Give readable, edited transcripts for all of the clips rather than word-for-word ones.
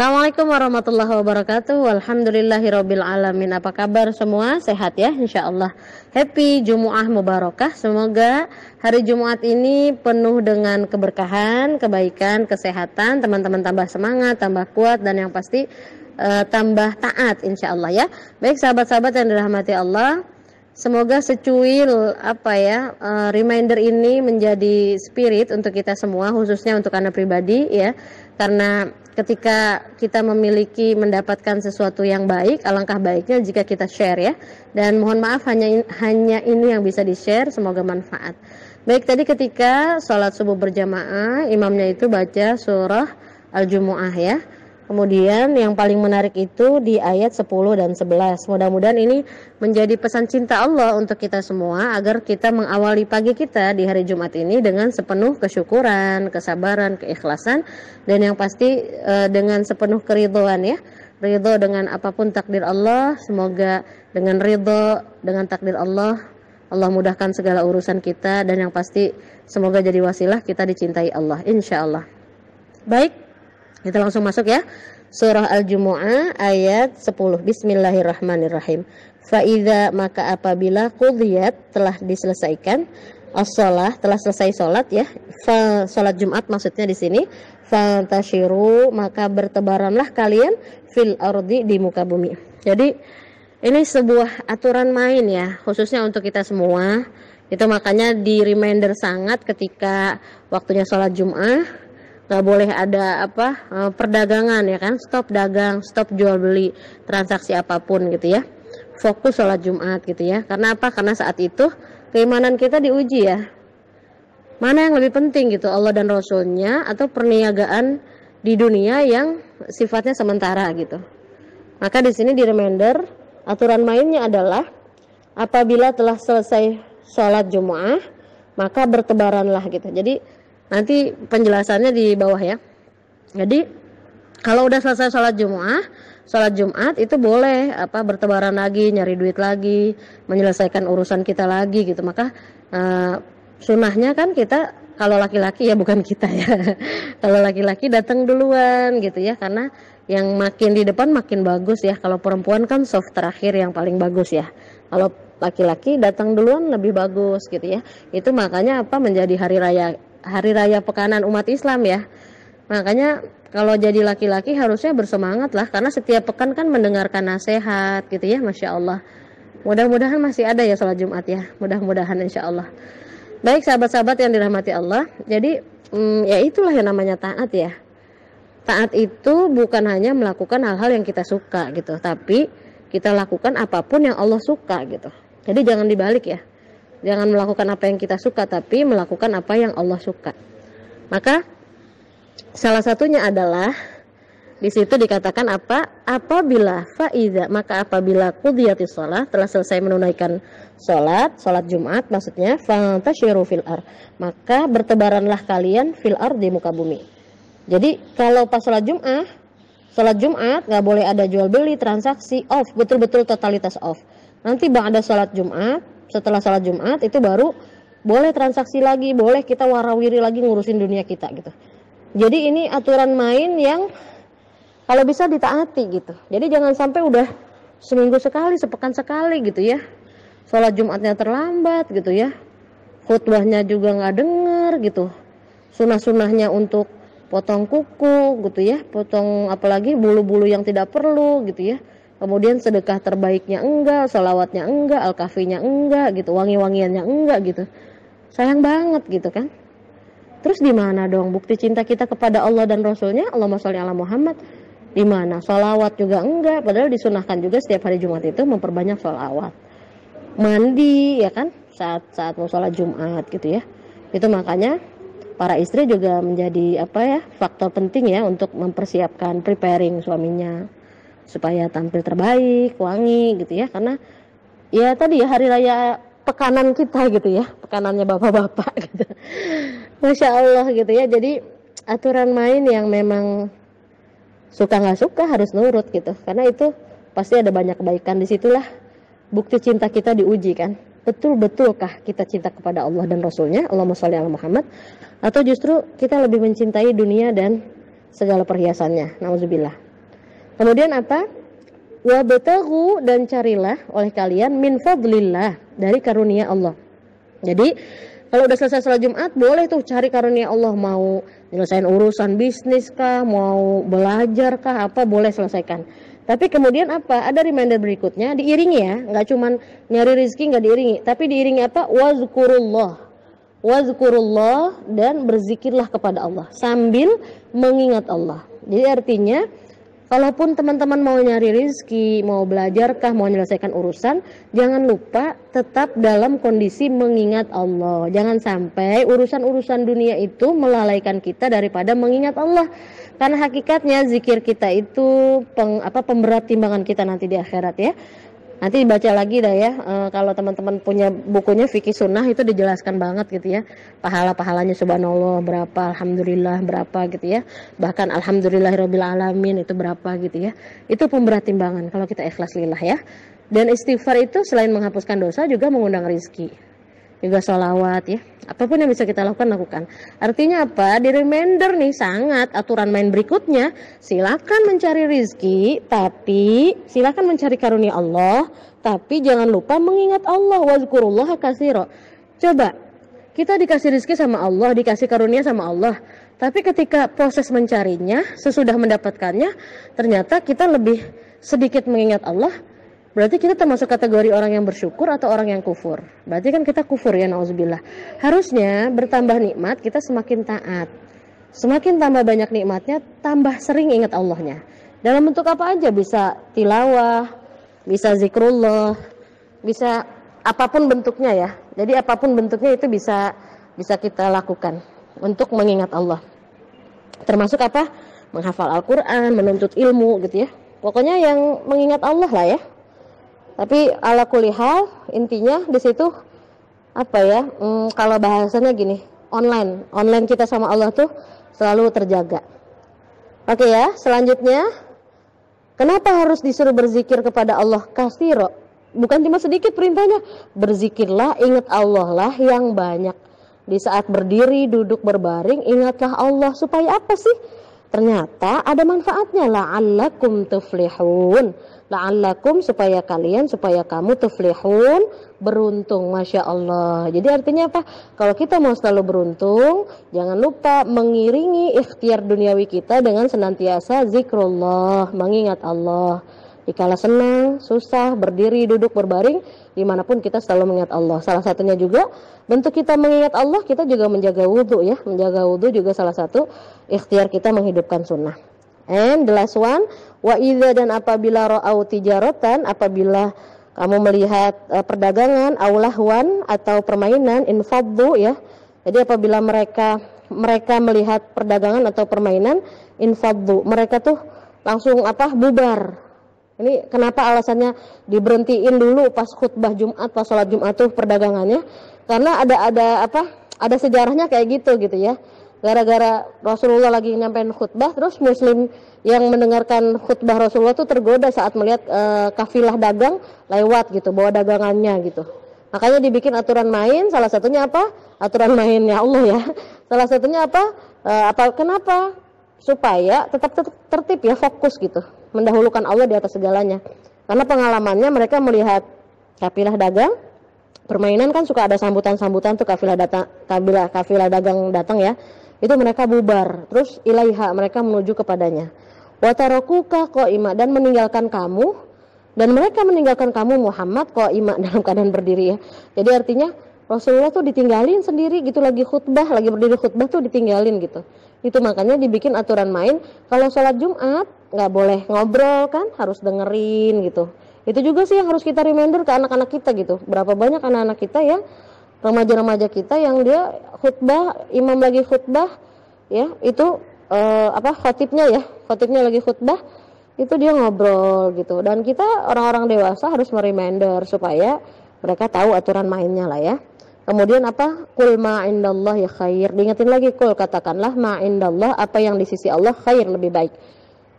Assalamualaikum warahmatullahi wabarakatuh. Alhamdulillahirabbil alamin. Apa kabar semua? Sehat ya insyaallah. Happy Jumu'ah Mubarakah. Semoga hari Jumat ini penuh dengan keberkahan, kebaikan, kesehatan. Teman-teman tambah semangat, tambah kuat, dan yang pasti tambah taat insyaallah ya. Baik sahabat-sahabat yang dirahmati Allah, semoga secuil reminder ini menjadi spirit untuk kita semua, khususnya untuk Anda pribadi ya. Karena ketika kita mendapatkan sesuatu yang baik, alangkah baiknya jika kita share ya. Dan mohon maaf hanya ini yang bisa di-share, semoga manfaat. Baik, tadi ketika sholat subuh berjamaah, imamnya itu baca surah Al-Jumu'ah ya. Kemudian yang paling menarik itu di ayat 10 dan 11. Mudah-mudahan ini menjadi pesan cinta Allah untuk kita semua, agar kita mengawali pagi kita di hari Jumat ini dengan sepenuh kesyukuran, kesabaran, keikhlasan, dan yang pasti dengan sepenuh keridhaan ya. Ridho dengan apapun takdir Allah. Semoga dengan ridho dengan takdir Allah, Allah mudahkan segala urusan kita, dan yang pasti semoga jadi wasilah kita dicintai Allah insyaallah. Baik, kita langsung masuk ya. Surah Al-Jumu'ah ayat 10. Bismillahirrahmanirrahim. Fa'idha, maka apabila qudhiyat, telah diselesaikan, as-shalah, telah selesai salat ya. Salat Jumat maksudnya di sini. Fantashiru, maka bertebaranlah kalian fil ardi, di muka bumi. Jadi ini sebuah aturan main ya, khususnya untuk kita semua. Itu makanya di reminder sangat ketika waktunya salat Jumat. Nggak boleh ada perdagangan ya kan, stop dagang, stop jual beli, transaksi apapun gitu ya. Fokus sholat Jumat gitu ya. Karena apa? Karena saat itu keimanan kita diuji ya. Mana yang lebih penting gitu, Allah dan Rasulnya atau perniagaan di dunia yang sifatnya sementara gitu. Maka di sini di reminder, aturan mainnya adalah apabila telah selesai sholat Jumat, maka bertebaranlah gitu. Jadi nanti penjelasannya di bawah ya. Jadi kalau udah selesai sholat Jumat itu boleh bertebaran lagi, nyari duit lagi, menyelesaikan urusan kita lagi gitu. Maka sunnahnya kan kita, kalau laki-laki ya, bukan kita ya. Kalau laki-laki datang duluan gitu ya, karena yang makin di depan makin bagus ya. Kalau perempuan kan soft terakhir yang paling bagus ya. Kalau laki-laki datang duluan lebih bagus gitu ya. Itu makanya menjadi hari raya pekanan umat Islam ya. Makanya kalau jadi laki-laki harusnya bersemangat lah, karena setiap pekan kan mendengarkan nasihat gitu ya. Masya Allah. Mudah-mudahan masih ada ya sholat Jumat ya. Mudah-mudahan insya Allah. Baik sahabat-sahabat yang dirahmati Allah. Jadi ya itulah yang namanya taat ya. Taat itu bukan hanya melakukan hal-hal yang kita suka gitu, tapi kita lakukan apapun yang Allah suka gitu. Jadi jangan dibalik ya. Jangan melakukan apa yang kita suka, tapi melakukan apa yang Allah suka. Maka salah satunya adalah di situ dikatakan apabila faiza, maka apabila qudiyatis shalah, telah selesai menunaikan salat Jumat maksudnya, fantashiru fil ard, maka bertebaranlah kalian fil ard, di muka bumi. Jadi kalau pas salat Jumat nggak boleh ada jual beli, transaksi, off, betul-betul totalitas off. Nanti ba'da salat Jumat, setelah salat Jumat itu baru boleh transaksi lagi, boleh kita warawiri lagi ngurusin dunia kita gitu. Jadi ini aturan main yang kalau bisa ditaati gitu. Jadi jangan sampai udah seminggu sekali, sepekan sekali gitu ya, salat Jumatnya terlambat gitu ya, khutbahnya juga nggak denger gitu, sunah-sunahnya untuk potong kuku gitu ya, potong apalagi bulu-bulu yang tidak perlu gitu ya. Kemudian sedekah terbaiknya enggak, sholawatnya enggak, al-kafinya enggak gitu, wangi-wangiannya enggak gitu. Sayang banget gitu kan. Terus di mana dong bukti cinta kita kepada Allah dan Rasulnya? Allahumma sholli ala Muhammad. Di mana? Sholawat juga enggak, padahal disunahkan juga setiap hari Jumat itu memperbanyak sholawat. Mandi ya kan, saat mau sholat Jumat gitu ya. Itu makanya para istri juga menjadi faktor penting ya untuk mempersiapkan, preparing suaminya supaya tampil terbaik, wangi gitu ya. Karena ya tadi ya hari raya pekanan kita gitu ya, pekanannya bapak-bapak gitu. Masya Allah gitu ya. Jadi aturan main yang memang suka nggak suka harus nurut gitu, karena itu pasti ada banyak kebaikan. Disitulah bukti cinta kita diuji kan. Betul-betulkah kita cinta kepada Allah dan Rasulnya, Allahumma sholli ala Muhammad, atau justru kita lebih mencintai dunia dan segala perhiasannya, nauzubillah. Kemudian apa? Wabtaghu, dan carilah oleh kalian min fadlillah, dari karunia Allah. Jadi kalau udah selesai sholat Jumat boleh tuh cari karunia Allah, mau nyelesain urusan bisnis kah, mau belajar kah, apa boleh selesaikan. Tapi kemudian apa? Ada reminder berikutnya, diiringi ya, nggak cuman nyari rezeki nggak diiringi, tapi diiringi apa? Wazkurullah, dan berzikirlah kepada Allah sambil mengingat Allah. Jadi artinya kalaupun teman-teman mau nyari rezeki, mau belajar kah, mau menyelesaikan urusan, jangan lupa tetap dalam kondisi mengingat Allah. Jangan sampai urusan-urusan dunia itu melalaikan kita daripada mengingat Allah. Karena hakikatnya zikir kita itu pemberat timbangan kita nanti di akhirat ya. Nanti dibaca lagi dah ya, kalau teman-teman punya bukunya Fikih Sunnah itu dijelaskan banget gitu ya, pahala-pahalanya subhanallah berapa, alhamdulillah berapa gitu ya, bahkan alhamdulillahirabbil alamin itu berapa gitu ya. Itu pemberat timbangan kalau kita ikhlas lillah ya. Dan istighfar itu selain menghapuskan dosa juga mengundang rezeki, juga sholawat ya, apapun yang bisa kita lakukan. Artinya apa? Di reminder nih sangat aturan main berikutnya, silakan mencari rizki, tapi silakan mencari karunia Allah, tapi jangan lupa mengingat Allah. Wazkurullaha katsira. Coba kita dikasih rizki sama Allah, dikasih karunia sama Allah, tapi ketika proses mencarinya, sesudah mendapatkannya, ternyata kita lebih sedikit mengingat Allah. Berarti kita termasuk kategori orang yang bersyukur atau orang yang kufur. Berarti kan kita kufur ya, nauzubillah. Harusnya bertambah nikmat kita semakin taat. Semakin tambah banyak nikmatnya, tambah sering ingat Allahnya. Dalam bentuk apa aja, bisa tilawah, bisa zikrullah, bisa apapun bentuknya ya. Jadi apapun bentuknya itu bisa kita lakukan untuk mengingat Allah. Termasuk apa? Menghafal Al-Qur'an, menuntut ilmu gitu ya. Pokoknya yang mengingat Allah lah ya. Tapi ala kulli hal intinya di situ apa ya? Kalau bahasanya gini, online kita sama Allah tuh selalu terjaga. Oke ya, selanjutnya kenapa harus disuruh berzikir kepada Allah katsira? Bukan cuma sedikit perintahnya, berzikirlah, ingat Allah lah yang banyak. Di saat berdiri, duduk, berbaring, ingatlah Allah. Supaya apa sih? Ternyata ada manfaatnya, la'allakum tuflihun. La'allakum, supaya kamu tuflihun, beruntung, Masya Allah. Jadi artinya apa? Kalau kita mau selalu beruntung, jangan lupa mengiringi ikhtiar duniawi kita dengan senantiasa zikrullah, mengingat Allah. Dikala senang, susah, berdiri, duduk, berbaring, dimanapun kita selalu mengingat Allah. Salah satunya juga bentuk kita mengingat Allah, kita juga menjaga wudhu ya. Menjaga wudhu juga salah satu ikhtiar kita menghidupkan sunnah. And the last one, wa idza, dan apabila ra'au tijaratan, apabila kamu melihat perdagangan, aulahwan, atau permainan, infaddu ya. Jadi apabila mereka melihat perdagangan atau permainan, infaddu, mereka tuh langsung bubar. Ini kenapa alasannya diberhentiin dulu pas khutbah Jumat, pas sholat Jumat tuh perdagangannya, karena ada sejarahnya kayak gitu ya. Gara-gara Rasulullah lagi nyampein khutbah, terus muslim yang mendengarkan khutbah Rasulullah tuh tergoda saat melihat kafilah dagang lewat gitu, bawa dagangannya gitu. Makanya dibikin aturan main, salah satunya apa? Aturan mainnya Allah ya. Salah satunya kenapa? Supaya tetap tertib ya, fokus gitu, mendahulukan Allah di atas segalanya. Karena pengalamannya mereka melihat kafilah dagang, permainan kan suka ada sambutan-sambutan tuh, kafilah dagang datang ya. Itu mereka bubar, terus ilaiha, mereka menuju kepadanya. Wa tarakuka qa'ima, dan meninggalkan kamu, dan mereka meninggalkan kamu Muhammad qa'ima, dalam keadaan berdiri ya. Jadi artinya Rasulullah tuh ditinggalin sendiri gitu, lagi berdiri khutbah tuh ditinggalin gitu. Itu makanya dibikin aturan main, kalau sholat Jumat nggak boleh ngobrol kan, harus dengerin gitu. Itu juga sih yang harus kita reminder ke anak-anak kita gitu. Berapa banyak anak-anak kita ya, remaja-remaja kita yang dia khutbah, imam lagi khutbah ya, itu khotibnya lagi khutbah, itu dia ngobrol gitu. Dan kita orang-orang dewasa harus mereminder supaya mereka tahu aturan mainnya lah ya. Kemudian kul ma indallahi khair, diingetin lagi, kul, katakanlah, ma indallah, apa yang di sisi Allah, khair, lebih baik.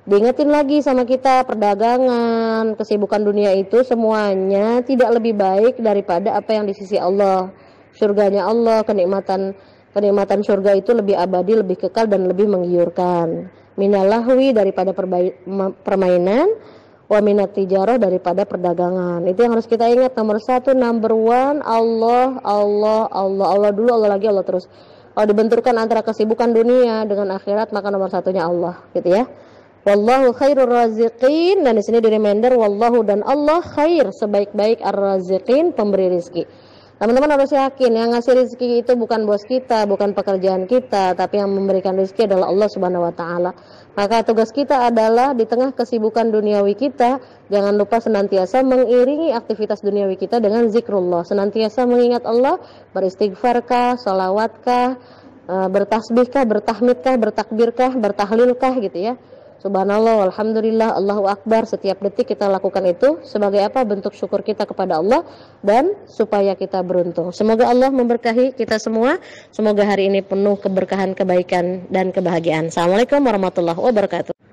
Diingetin lagi sama kita, perdagangan, kesibukan dunia itu semuanya tidak lebih baik daripada apa yang di sisi Allah. Surganya Allah, kenikmatan surga itu lebih abadi, lebih kekal, dan lebih menggiurkan. minal lahwi daripada permainan, wa minat tijarah daripada perdagangan. Itu yang harus kita ingat. Nomor 1, number one, Allah, Allah, Allah, Allah dulu, Allah lagi, Allah terus. Kalau dibenturkan antara kesibukan dunia dengan akhirat, maka nomor satunya Allah, gitu ya. Wallahu khairur raziqin, dan di sini di reminder wallahu dan Allah khair, sebaik-baik ar-raziqin, pemberi rizki. Teman-teman harus yakin yang ngasih rezeki itu bukan bos kita, bukan pekerjaan kita, tapi yang memberikan rezeki adalah Allah Subhanahu wa taala. Maka tugas kita adalah di tengah kesibukan duniawi kita, jangan lupa senantiasa mengiringi aktivitas duniawi kita dengan zikrullah. Senantiasa mengingat Allah, beristighfarkah, shalawatkah, bertasbihkah, bertahmidkah, bertakbirkah, bertahlilkah, gitu ya. Subhanallah, alhamdulillah, Allahu Akbar, setiap detik kita lakukan itu sebagai apa? Bentuk syukur kita kepada Allah dan supaya kita beruntung. Semoga Allah memberkahi kita semua. Semoga hari ini penuh keberkahan, kebaikan dan kebahagiaan. Assalamualaikum warahmatullahi wabarakatuh.